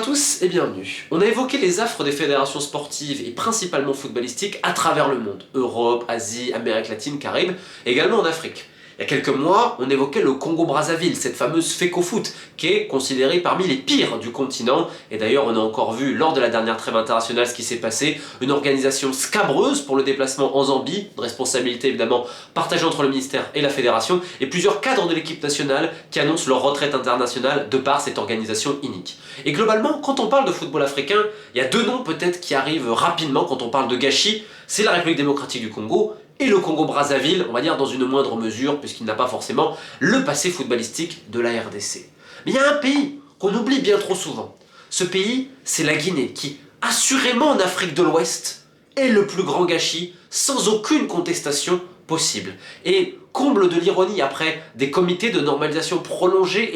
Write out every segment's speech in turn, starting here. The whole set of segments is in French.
tous et bienvenue. On a évoqué les affres des fédérations sportives et principalement footballistiques à travers le monde. Europe, Asie, Amérique latine, Caraïbes, également en Afrique. Il y a quelques mois, on évoquait le Congo-Brazzaville, cette fameuse FECOFOOT, qui est considérée parmi les pires du continent. Et d'ailleurs, on a encore vu lors de la dernière trêve internationale ce qui s'est passé, une organisation scabreuse pour le déplacement en Zambie, une responsabilité évidemment partagée entre le ministère et la fédération, et plusieurs cadres de l'équipe nationale qui annoncent leur retraite internationale de par cette organisation inique. Et globalement, quand on parle de football africain, il y a deux noms peut-être qui arrivent rapidement quand on parle de gâchis, c'est la République démocratique du Congo, et le Congo-Brazzaville, on va dire dans une moindre mesure, puisqu'il n'a pas forcément le passé footballistique de la RDC. Mais il y a un pays qu'on oublie bien trop souvent. Ce pays, c'est la Guinée, qui, assurément en Afrique de l'Ouest, est le plus grand gâchis, sans aucune contestation possible. Et comble de l'ironie, après des comités de normalisation prolongés,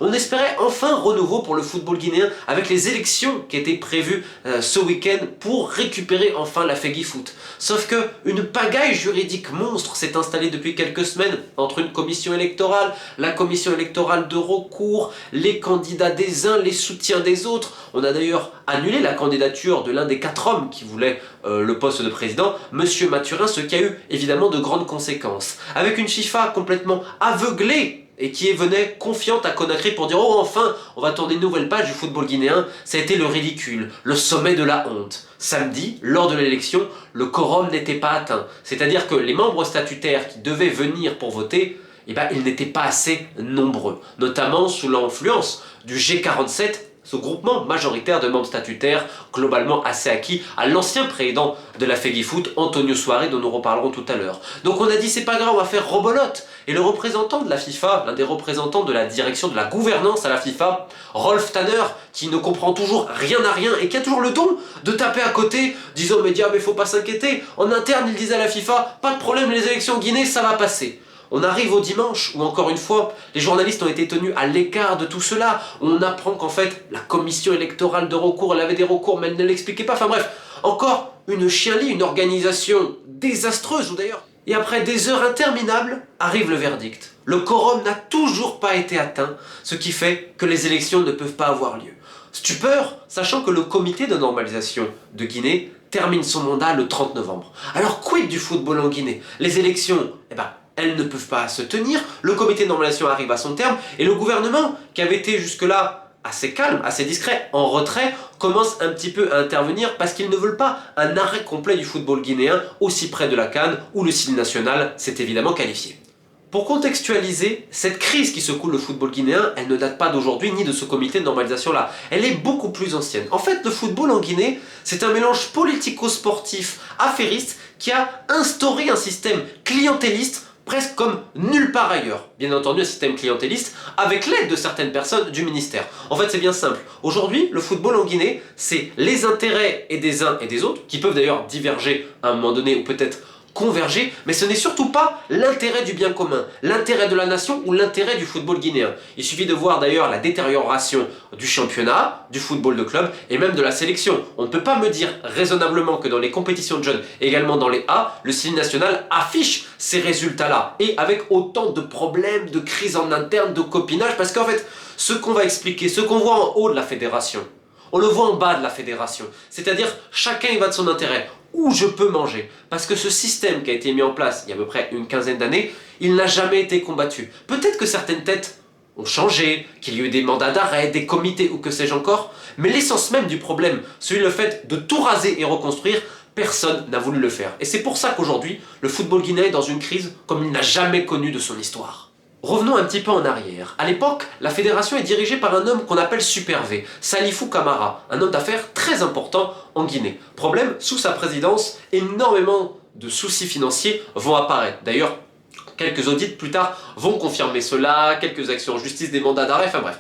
on espérait enfin renouveau pour le football guinéen avec les élections qui étaient prévues ce week-end pour récupérer enfin la FEGIFOOT. Sauf que une pagaille juridique monstre s'est installée depuis quelques semaines entre une commission électorale, la commission électorale de recours, les candidats des uns, les soutiens des autres. On a d'ailleurs annulé la candidature de l'un des 4 hommes qui voulait le poste de président, Monsieur Mathurin, ce qui a eu évidemment de grandes conséquences. Avec une FIFA complètement aveuglée et qui venait confiante à Conakry pour dire « Oh enfin, on va tourner une nouvelle page du football guinéen », ça a été le ridicule, le sommet de la honte. Samedi, lors de l'élection, le quorum n'était pas atteint. C'est-à-dire que les membres statutaires qui devaient venir pour voter, eh ben, ils n'étaient pas assez nombreux. Notamment sous l'influence du G47, ce groupement majoritaire de membres statutaires, globalement assez acquis à l'ancien président de la FEGIFOOT, Antonio Soares, dont nous reparlerons tout à l'heure. Donc on a dit c'est pas grave, on va faire rebolote. Et le représentant de la FIFA, l'un des représentants de la direction de la gouvernance à la FIFA, Rolf Tanner, qui ne comprend toujours rien à rien et qui a toujours le don de taper à côté, disant aux médias mais faut pas s'inquiéter. En interne, il disait à la FIFA, pas de problème, les élections en Guinée, ça va passer. On arrive au dimanche où, encore une fois, les journalistes ont été tenus à l'écart de tout cela, où on apprend qu'en fait, la commission électorale de recours, elle avait des recours, mais elle ne l'expliquait pas. Enfin bref, encore une chienlit, une organisation désastreuse, ou d'ailleurs. Et après des heures interminables, arrive le verdict. Le quorum n'a toujours pas été atteint, ce qui fait que les élections ne peuvent pas avoir lieu. Stupeur, sachant que le comité de normalisation de Guinée termine son mandat le 30 novembre. Alors quid du football en Guinée? Les élections, elles ne peuvent pas se tenir, le comité de normalisation arrive à son terme, et le gouvernement, qui avait été jusque-là assez calme, assez discret, en retrait, commence un petit peu à intervenir parce qu'ils ne veulent pas un arrêt complet du football guinéen aussi près de la CAN, où le style national s'est évidemment qualifié. Pour contextualiser, cette crise qui secoue le football guinéen, elle ne date pas d'aujourd'hui ni de ce comité de normalisation-là. Elle est beaucoup plus ancienne. En fait, le football en Guinée, c'est un mélange politico-sportif affairiste qui a instauré un système clientéliste presque comme nulle part ailleurs. Bien entendu, un système clientéliste avec l'aide de certaines personnes du ministère. En fait, c'est bien simple. Aujourd'hui, le football en Guinée, c'est les intérêts et des uns et des autres, qui peuvent d'ailleurs diverger à un moment donné ou peut-être converger, mais ce n'est surtout pas l'intérêt du bien commun, l'intérêt de la nation ou l'intérêt du football guinéen. Il suffit de voir d'ailleurs la détérioration du championnat, du football de club et même de la sélection. On ne peut pas me dire raisonnablement que dans les compétitions de jeunes, également dans les A, le style national affiche ces résultats-là. Et avec autant de problèmes, de crises en interne, de copinage, parce qu'en fait, ce qu'on va expliquer, ce qu'on voit en haut de la fédération, on le voit en bas de la fédération. C'est-à-dire, chacun y va de son intérêt. Où je peux manger. Parce que ce système qui a été mis en place il y a à peu près une quinzaine d'années, il n'a jamais été combattu. Peut-être que certaines têtes ont changé, qu'il y a eu des mandats d'arrêt, des comités ou que sais-je encore, mais l'essence même du problème, celui le fait de tout raser et reconstruire, personne n'a voulu le faire. Et c'est pour ça qu'aujourd'hui, le football guinéen est dans une crise comme il n'a jamais connue de son histoire. Revenons un petit peu en arrière. À l'époque, la fédération est dirigée par un homme qu'on appelle Super V, Salifou Camara, un homme d'affaires très important en Guinée. Problème, sous sa présidence, énormément de soucis financiers vont apparaître. D'ailleurs, quelques audits plus tard vont confirmer cela, quelques actions en justice, des mandats d'arrêt, enfin bref.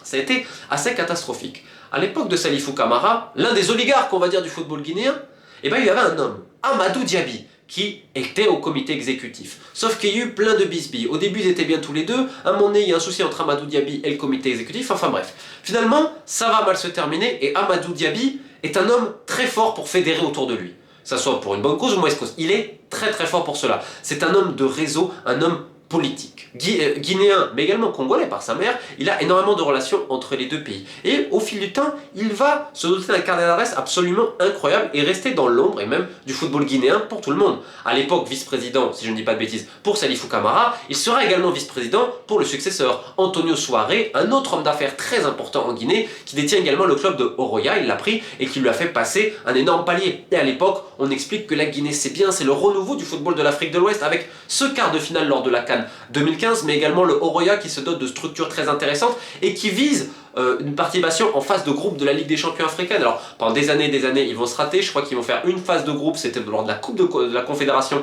Ça a été assez catastrophique. À l'époque de Salifou Camara, l'un des oligarques, on va dire, du football guinéen, il y avait un homme, Amadou Diaby, qui était au comité exécutif. Sauf qu'il y a eu plein de bisbilles. Au début, ils étaient bien tous les deux. À un moment donné, il y a un souci entre Amadou Diaby et le comité exécutif. Enfin bref. Finalement, ça va mal se terminer et Amadou Diaby est un homme très fort pour fédérer autour de lui. Ça soit pour une bonne cause ou une mauvaise cause. Il est très très fort pour cela. C'est un homme de réseau, un homme politique. Guinéen, mais également congolais par sa mère, il a énormément de relations entre les deux pays. Et au fil du temps, il va se doter d'un carnet d'adresse absolument incroyable et rester dans l'ombre et même du football guinéen pour tout le monde. À l'époque, vice-président, si je ne dis pas de bêtises, pour Salifou Camara, il sera également vice-président pour le successeur, Antonio Souaré, un autre homme d'affaires très important en Guinée, qui détient également le club de Oroya, il l'a pris, et qui lui a fait passer un énorme palier. Et à l'époque, on explique que la Guinée c'est bien, c'est le renouveau du football de l'Afrique de l'Ouest, avec ce quart de finale lors de la CAN 2015, mais également le Oroya qui se dote de structures très intéressantes et qui vise une participation en phase de groupe de la Ligue des Champions africaine. Alors pendant des années, ils vont se rater. Je crois qu'ils vont faire une phase de groupe, c'était lors de la Coupe de la Confédération,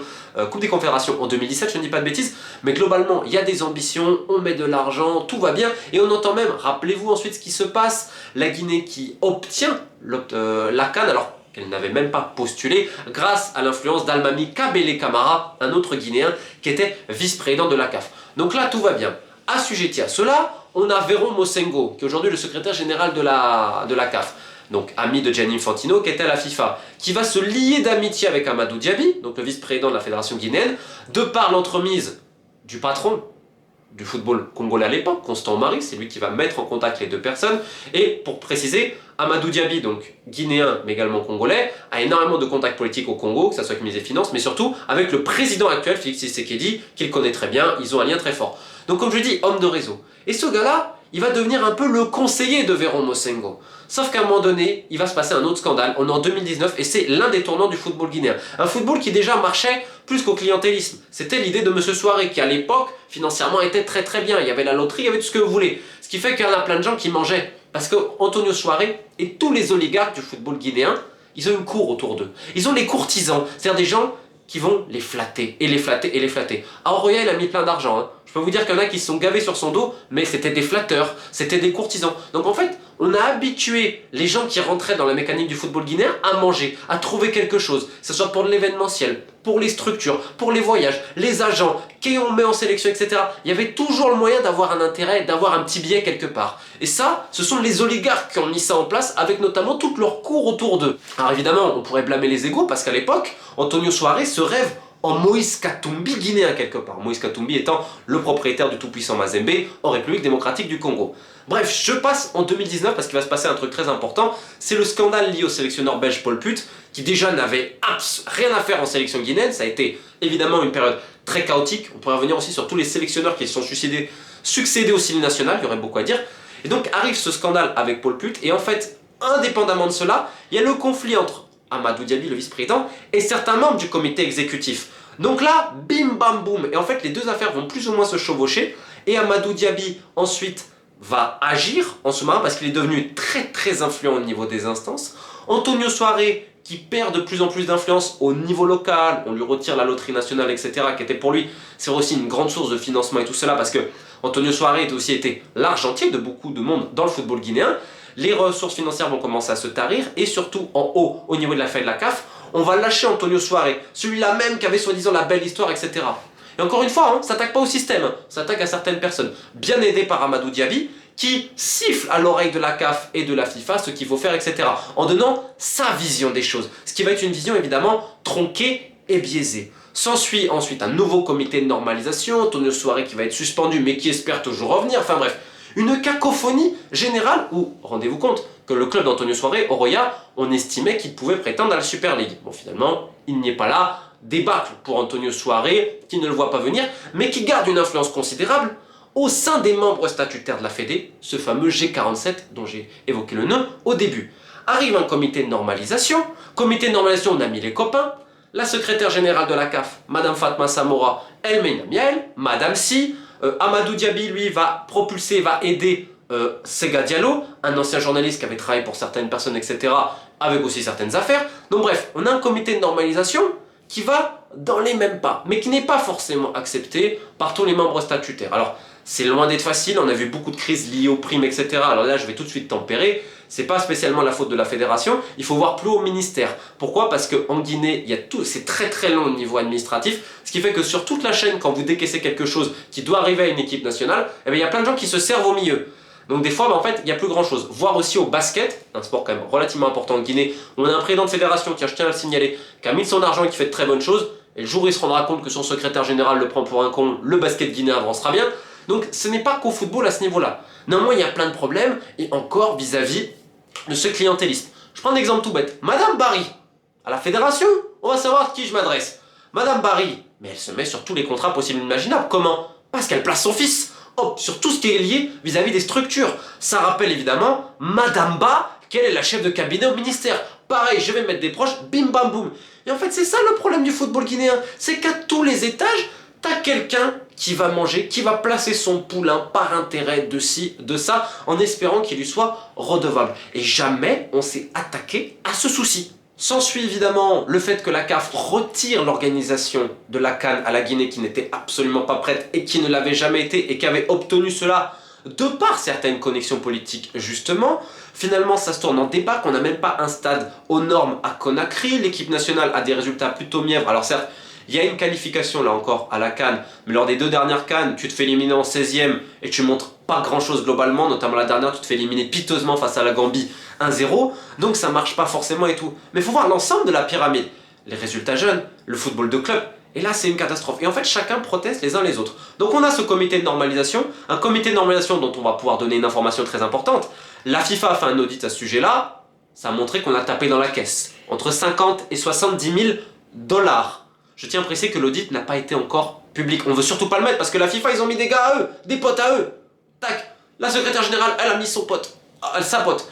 Coupe des Confédérations en 2017, je ne dis pas de bêtises. Mais globalement, il y a des ambitions, on met de l'argent, tout va bien. Et on entend même, rappelez-vous ensuite ce qui se passe, la Guinée qui obtient la CAN, alors qu'elle n'avait même pas postulé, grâce à l'influence d'Almami Kabele Camara, un autre Guinéen qui était vice-président de la CAF. Donc là, tout va bien. Assujetti à cela, on a Véron Mosengo, qui est aujourd'hui le secrétaire général de la CAF, donc ami de Gianni Infantino, qui était à la FIFA, qui va se lier d'amitié avec Amadou Diaby, donc le vice-président de la fédération guinéenne, de par l'entremise du patron du football congolais à l'époque, Constant Marie, c'est lui qui va mettre en contact les deux personnes. Et pour préciser, Amadou Diaby, donc guinéen mais également congolais, a énormément de contacts politiques au Congo, que ce soit avec ministre des Finances, mais surtout avec le président actuel, Félix Tshisekedi, qu'il connaît très bien, ils ont un lien très fort. Donc comme je dis, homme de réseau. Et ce gars-là, il va devenir un peu le conseiller de Véron Mosengo. Sauf qu'à un moment donné, il va se passer un autre scandale, on est en 2019, et c'est l'un des tournants du football guinéen. Un football qui déjà marchait plus qu'au clientélisme. C'était l'idée de M. Souaré, qui à l'époque, financièrement, était très très bien. Il y avait la loterie, il y avait tout ce que vous voulez. Ce qui fait qu'il y en a plein de gens qui mangeaient. Parce que Antonio Souaré et tous les oligarques du football guinéen, ils ont une cour autour d'eux. Ils ont les courtisans, c'est-à-dire des gens qui vont les flatter, et les flatter, et les flatter. À Oroya, il a mis plein d'argent. Hein. Je peux vous dire qu'il y en a qui se sont gavés sur son dos, mais c'était des flatteurs, c'était des courtisans. Donc en fait, on a habitué les gens qui rentraient dans la mécanique du football guinéen à manger, à trouver quelque chose, que ce soit pour l'événementiel, pour les structures, pour les voyages, les agents, qui on met en sélection, etc. Il y avait toujours le moyen d'avoir un intérêt, d'avoir un petit billet quelque part. Et ça, ce sont les oligarques qui ont mis ça en place, avec notamment toute leur cour autour d'eux. Alors évidemment, on pourrait blâmer les égos, parce qu'à l'époque, Antonio Souaré se rêve en Moïse Katumbi guinéen quelque part. Moïse Katumbi étant le propriétaire du tout-puissant Mazembe en République démocratique du Congo. Bref, je passe en 2019 parce qu'il va se passer un truc très important. C'est le scandale lié au sélectionneur belge Paul Put, qui déjà n'avait rien à faire en sélection guinéenne. Ça a été évidemment une période très chaotique. On pourrait revenir aussi sur tous les sélectionneurs qui se sont succédés au Ciné national, il y aurait beaucoup à dire. Et donc arrive ce scandale avec Paul Put, et en fait, indépendamment de cela, il y a le conflit entre Amadou Diaby, le vice-président, et certains membres du comité exécutif. Donc là, bim bam boum, et en fait les deux affaires vont plus ou moins se chevaucher, et Amadou Diaby ensuite va agir en ce moment parce qu'il est devenu très très influent au niveau des instances. Antonio Souaré, qui perd de plus en plus d'influence au niveau local, on lui retire la loterie nationale, etc., qui était pour lui, c'est aussi une grande source de financement et tout cela, parce que Antonio Souaré a aussi été l'argentier de beaucoup de monde dans le football guinéen. Les ressources financières vont commencer à se tarir, et surtout en haut, au niveau de la feuille de la CAF, on va lâcher Antonio Souaré, celui-là même qui avait soi-disant la belle histoire, etc. Et encore une fois, ça s'attaque pas au système, ça s'attaque à certaines personnes, bien aidées par Amadou Diaby, qui siffle à l'oreille de la CAF et de la FIFA ce qu'il faut faire, etc. en donnant sa vision des choses, ce qui va être une vision évidemment tronquée et biaisée. S'ensuit ensuite un nouveau comité de normalisation, Antonio Souaré qui va être suspendu mais qui espère toujours revenir, enfin bref, une cacophonie générale où, rendez-vous compte, que le club d'Antonio Souaré, Oroya, on estimait qu'il pouvait prétendre à la Super League. Bon, finalement, il n'y est pas là. Débâcle pour Antonio Souaré, qui ne le voit pas venir, mais qui garde une influence considérable au sein des membres statutaires de la Fédé, ce fameux G47 dont j'ai évoqué le nom au début. Arrive un comité de normalisation. Comité de normalisation, on a mis les copains. La secrétaire générale de la CAF, Madame Fatma Samora, elle met une amie à elle, Madame Si. Amadou Diaby, lui, va propulser, va aider Sega Diallo, un ancien journaliste qui avait travaillé pour certaines personnes, etc., avec aussi certaines affaires. Donc bref, on a un comité de normalisation qui va dans les mêmes pas, mais qui n'est pas forcément accepté par tous les membres statutaires. Alors, c'est loin d'être facile, on a vu beaucoup de crises liées aux primes, etc. Alors là, je vais tout de suite tempérer. C'est pas spécialement la faute de la fédération, il faut voir plus haut au ministère. Pourquoi? Parce qu'en Guinée, il y a tout, c'est très très long au niveau administratif, ce qui fait que sur toute la chaîne, quand vous décaissez quelque chose qui doit arriver à une équipe nationale, eh bien, il y a plein de gens qui se servent au milieu. Donc des fois, en fait, il n'y a plus grand chose. Voir aussi au basket, un sport quand même relativement important en Guinée, où on a un président de fédération qui, je tiens à le signaler, qui a mis son argent et qui fait de très bonnes choses, Et le jour où il se rendra compte que son secrétaire général le prend pour un con, le basket guinéen avancera bien. Donc ce n'est pas qu'au football à ce niveau-là. Néanmoins, il y a plein de problèmes, et encore vis-à-vis de ce clientélisme. Je prends un exemple tout bête. Madame Barry, à la fédération, on va savoir à qui je m'adresse. Madame Barry, mais elle se met sur tous les contrats possibles et imaginables. Comment? Parce qu'elle place son fils. Hop, sur tout ce qui est lié vis-à-vis des structures. Ça rappelle évidemment Madame Ba, qu'elle est la chef de cabinet au ministère. Pareil, je vais mettre des proches, bim bam boum. Et en fait, c'est ça le problème du football guinéen. C'est qu'à tous les étages, t'as quelqu'un qui va manger, qui va placer son poulain par intérêt de ci, de ça, en espérant qu'il lui soit redevable. Et jamais on s'est attaqué à ce souci. S'ensuit évidemment le fait que la CAF retire l'organisation de la CAN à la Guinée qui n'était absolument pas prête et qui ne l'avait jamais été et qui avait obtenu cela de par certaines connexions politiques justement. Finalement ça se tourne en débat, qu'on n'a même pas un stade aux normes à Conakry, l'équipe nationale a des résultats plutôt mièvres. Alors certes, il y a une qualification là encore à la CAN, mais lors des deux dernières CAN, tu te fais éliminer en 16e et tu montres pas grand chose globalement, notamment la dernière, tu te fais éliminer piteusement face à la Gambie 1-0, donc ça marche pas forcément et tout. Mais il faut voir l'ensemble de la pyramide, les résultats jeunes, le football de club, et là c'est une catastrophe. Et en fait chacun proteste les uns les autres. Donc on a ce comité de normalisation, un comité de normalisation dont on va pouvoir donner une information très importante. La FIFA a fait un audit à ce sujet-là, ça a montré qu'on a tapé dans la caisse, entre 50 et 70 000 dollars. Je tiens à préciser que l'audit n'a pas été encore public. On veut surtout pas le mettre parce que la FIFA, ils ont mis des gars à eux, des potes à eux. Tac, la secrétaire générale, elle a mis son pote, sa pote.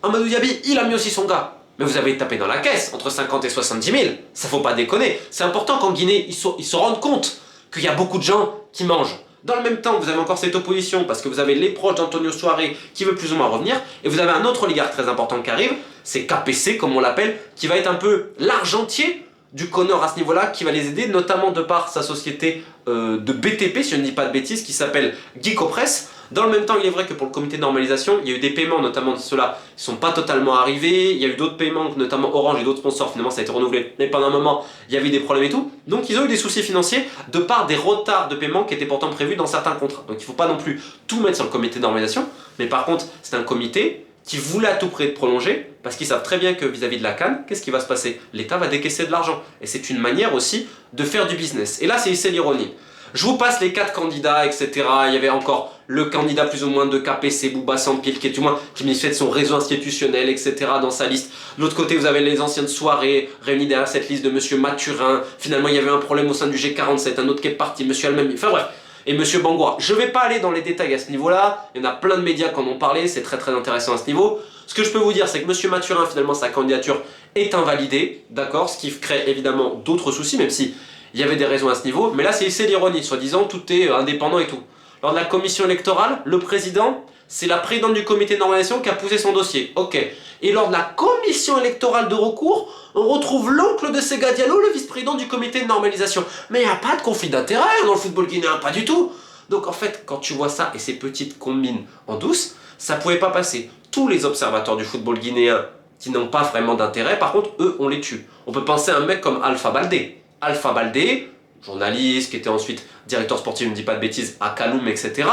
Amadou Diaby, il a mis aussi son gars. Mais vous avez tapé dans la caisse, entre 50 et 70 000. Ça faut pas déconner. C'est important qu'en Guinée, ils se rendent compte qu'il y a beaucoup de gens qui mangent. Dans le même temps, vous avez encore cette opposition parce que vous avez les proches d'Antonio Souaré qui veut plus ou moins revenir. Et vous avez un autre oligarque très important qui arrive, c'est KPC comme on l'appelle, qui va être un peu l'argentier du Connor à ce niveau-là, qui va les aider, notamment de par sa société de BTP, si je ne dis pas de bêtises, qui s'appelle Geekopress. Dans le même temps, il est vrai que pour le comité de normalisation, il y a eu des paiements, notamment de ceux-là, qui ne sont pas totalement arrivés. Il y a eu d'autres paiements, notamment Orange et d'autres sponsors, finalement ça a été renouvelé. Mais pendant un moment, il y avait eu des problèmes et tout. Donc ils ont eu des soucis financiers de par des retards de paiement qui étaient pourtant prévus dans certains contrats. Donc il ne faut pas non plus tout mettre sur le comité de normalisation. Mais par contre, c'est un comité qui voulait à tout prix être prolongé, parce qu'ils savent très bien que vis-à-vis de la CAN, qu'est-ce qui va se passer? L'État va décaisser de l'argent. Et c'est une manière aussi de faire du business. Et là, c'est l'ironie. Je vous passe les 4 candidats, etc. Il y avait encore le candidat plus ou moins de KPC, Bouba Sampil, qui est du moins qui bénéficiait de son réseau institutionnel, etc. dans sa liste. De l'autre côté, vous avez les anciennes soirées réunies derrière cette liste de Monsieur Mathurin. Finalement, il y avait un problème au sein du G47, un autre qui est parti, Monsieur Almami. Enfin bref. Et Monsieur Bangoura. Je ne vais pas aller dans les détails à ce niveau-là. Il y en a plein de médias qui en ont parlé. C'est très très intéressant à ce niveau. Ce que je peux vous dire, c'est que Monsieur Mathurin, finalement, sa candidature est invalidée. D'accord? Ce qui crée évidemment d'autres soucis, même si il y avait des raisons à ce niveau. Mais là, c'est l'ironie. Soi-disant, tout est indépendant et tout. Lors de la commission électorale, le président, c'est la présidente du comité de normalisation qui a poussé son dossier. Ok. Et lors de la commission électorale de recours, on retrouve l'oncle de Sega Diallo, le vice-président du comité de normalisation. Mais il n'y a pas de conflit d'intérêt dans le football guinéen, pas du tout. Donc en fait, quand tu vois ça et ces petites combines en douce, ça pouvait pas passer. Tous les observateurs du football guinéen qui n'ont pas vraiment d'intérêt, par contre, eux, on les tue. On peut penser à un mec comme Alpha Baldé. Alpha Baldé, journaliste, qui était ensuite directeur sportif, je ne dis pas de bêtises, à Kaloum, etc.,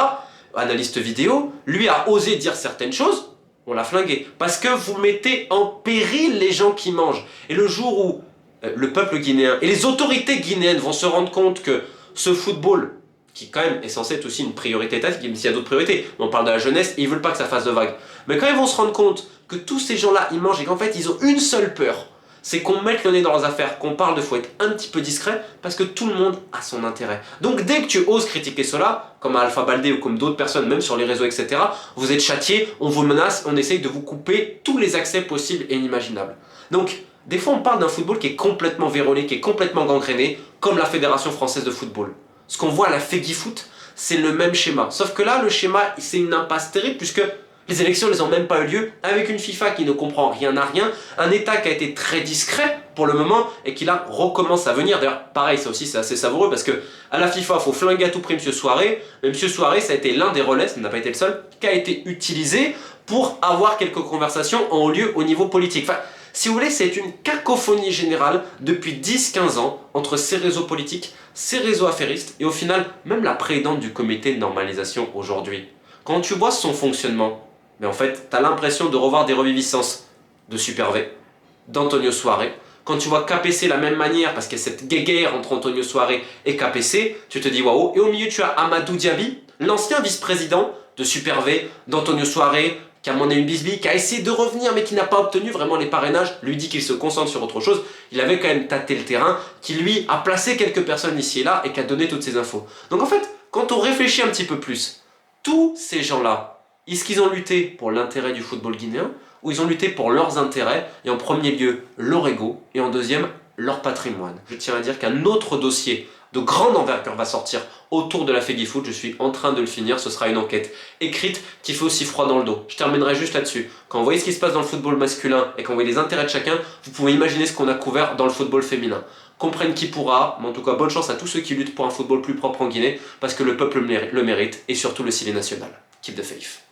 analyste vidéo, lui a osé dire certaines choses, on l'a flingué. Parce que vous mettez en péril les gens qui mangent. Et le jour où le peuple guinéen et les autorités guinéennes vont se rendre compte que ce football, qui quand même est censé être aussi une priorité étatique, même s'il y a d'autres priorités, on parle de la jeunesse et ils veulent pas que ça fasse de vagues. Mais quand ils vont se rendre compte que tous ces gens-là, ils mangent et qu'en fait ils ont une seule peur, c'est qu'on mette le nez dans leurs affaires, qu'on parle de faut être un petit peu discret, parce que tout le monde a son intérêt. Donc dès que tu oses critiquer cela, comme Alpha Baldé ou comme d'autres personnes, même sur les réseaux, etc., vous êtes châtiés, on vous menace, on essaye de vous couper tous les accès possibles et inimaginables. Donc, des fois on parle d'un football qui est complètement vérolé, qui est complètement gangréné, comme la Fédération Française de Football. Ce qu'on voit à la FEGIFOOT, c'est le même schéma. Sauf que là, le schéma, c'est une impasse terrible, puisque les élections, elles n'ont même pas eu lieu, avec une FIFA qui ne comprend rien à rien, un État qui a été très discret pour le moment, et qui là recommence à venir. D'ailleurs, pareil, ça aussi c'est assez savoureux, parce que à la FIFA, il faut flinguer à tout prix M. Souaré, mais M. Souaré, ça a été l'un des relais, ça n'a pas été le seul, qui a été utilisé pour avoir quelques conversations en haut lieu au niveau politique. Enfin, si vous voulez, c'est une cacophonie générale depuis 10-15 ans entre ces réseaux politiques, ces réseaux affairistes, et au final, même la présidente du comité de normalisation aujourd'hui. Quand tu vois son fonctionnement, mais en fait, tu as l'impression de revoir des reviviscences de Super V, d'Antonio Souaré, Quand tu vois KPC la même manière, parce qu'il y a cette guéguerre entre Antonio Soares et KPC, tu te dis waouh. Et au milieu, tu as Amadou Diaby, l'ancien vice-président de Super V, d'Antonio Soares, qui a monté une bisbille, qui a essayé de revenir mais qui n'a pas obtenu vraiment les parrainages, lui dit qu'il se concentre sur autre chose. Il avait quand même tâté le terrain, qui lui a placé quelques personnes ici et là et qui a donné toutes ces infos. Donc en fait, quand on réfléchit un petit peu plus, tous ces gens-là, est-ce qu'ils ont lutté pour l'intérêt du football guinéen ou ils ont lutté pour leurs intérêts et en premier lieu leur ego et en deuxième leur patrimoine? Je tiens à dire qu'un autre dossier de grande envergure va sortir autour de la FEGIFOOT, je suis en train de le finir, ce sera une enquête écrite qui fait aussi froid dans le dos. Je terminerai juste là-dessus. Quand vous voyez ce qui se passe dans le football masculin et quand vous voyez les intérêts de chacun, vous pouvez imaginer ce qu'on a couvert dans le football féminin. Comprenne qui pourra, mais en tout cas bonne chance à tous ceux qui luttent pour un football plus propre en Guinée, parce que le peuple le mérite et surtout le ciné national. Keep the faith.